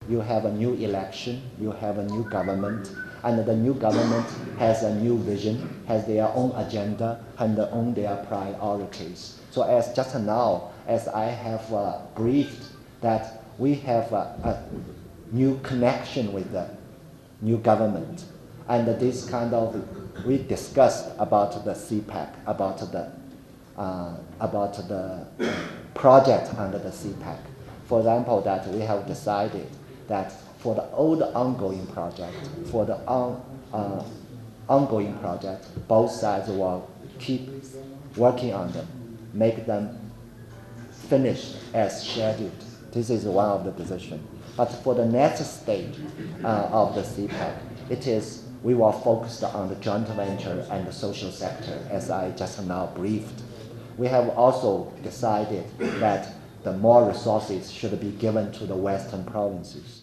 you have a new election, you have a new government, and the new government has a new vision, has their own agenda, and own their priorities. So as just now, as I have briefed, that we have a new connection with the new government, and this kind of, we discussed about the CPEC, about the project under the CPEC. For example, that we have decided that for the old ongoing project, both sides will keep working on them, make them finished as scheduled. This is one of the decisions. But for the next stage of the CPEC, it is we will focus on the joint venture and the social sector, as I just now briefed. We have also decided that the more resources should be given to the western provinces.